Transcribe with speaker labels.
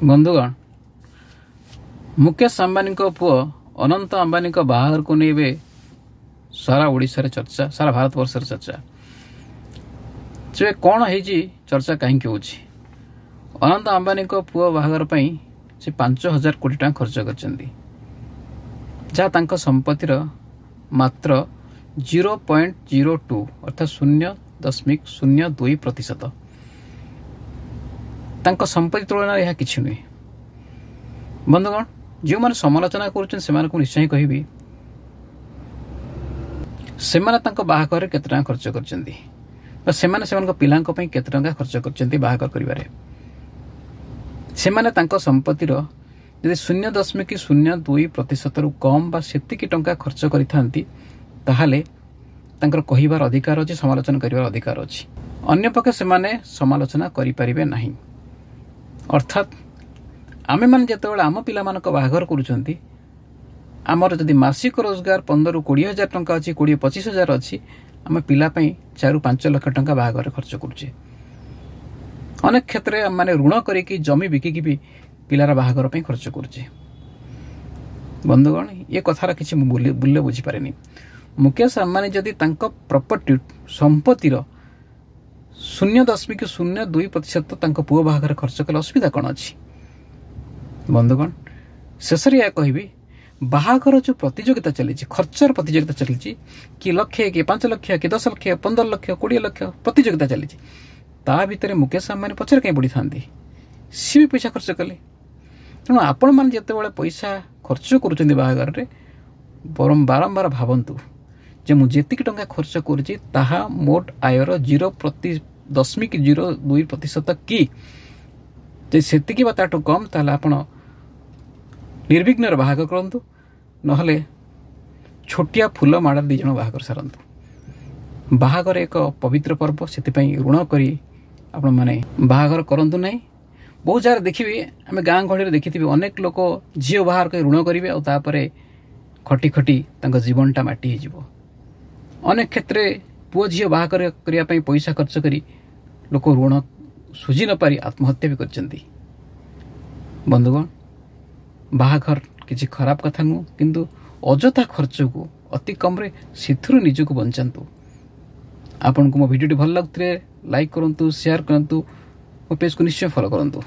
Speaker 1: बंधुगण मुकेश अंबानी पुओ अनंत अंबानी बाहाघर को नहीं सारा ओडिशा रे चर्चा सारा भारत वर्ष चर्चा जे कौन है चर्चा कहीं अनंत अंबानी पुओ बाहाघर से 5,000 कोटी टका खर्च कर संपत्तिर मात्र 0.02 अर्थात 0.02% संपत्ति तुलन यह किसी नुहे। बंधुगण जो मैंने समालोचना कर निश्चय कहबी से बाहाघर केते टका खर्च कर पिला केते टका खर्च कर बाहाघर करिवारे संपत्तिर यदि 0.02% रु कम बा सेतिकी टंका खर्च करिथांती ताहाले तांकर कहिबार अधिकार अछि, समालोचना करिवार अधिकार अछि। अन्य पक्ष से समालोचना करि परिबे नाही। अर्थात आमे माने जेतेबेले आम पिला मानक बाहाघर करूछंती आमर जदि मासिक रोजगार 15 ରୁ 20 हजार टंका अछि, 20-25 हजार अछि, आम पिला 4 ରୁ 5 लाख टंका बाहाघर खर्च करूछे। अनेक क्षेत्र में माने ऋण करिकी जमी बिकिकी भी पिलार बाहाघर खर्च करूछे। बंधुगण ये कथार किसी मूल्य बुझी पारेनी। मुकेश अंबानी जदि तांको प्रॉपर्टी संपत्तिर 0.02% तांको पुओ बाहाघर खर्च कले असुविधा कौन अच्छी। बंधुगण शेष या कहबी बाहाघर जो प्रतियोगिता चली खर्चर प्रतियोगिता चली कि लक्षे कि 5 लाख कि 10 लाख 15 लाख 20 लाख प्रतियोगिता चली ता भितर मुकेश अंबानी पचर कहीं पड़ी था सी भी पैसा खर्च कले। तेणु आपण मैंने जिते पैसा खर्च कर बाहाघर बारंबार भावतु जे मुझे टंका खर्च करुँचा मोट आयर 0.02% कि से कम ताले आपण निर्विघ्न बाहाघर करूँ नहले छोटिया फूल माड़ा दी जन बाहाघर सारतु। बाहाघर एक पवित्र पर्व से ऋण करी आपण माने बाहाघर करंतु नहीं। बहुत जगह देखिए आम गाँ गहली देखी अनेक लोक झील बाहर कर ऋण करेंगे और खटी खटी जीवनटा माटी हो। अनेक क्षेत्र पुओ झील बाहाघर करने पैसा खर्च करी लोक ऋण सुझी न पारी आत्महत्या भी करछंती। बंधुगण बाहाघर किसी खराब कथा नुह किंतु अजथा खर्च को अति कम रे सिथुरु निजको बंचातु। आपन को मो वीडियो भल लगते लाइक करंतु, शेयर करंतु, मो पेज को निश्चय फॉलो करंतु।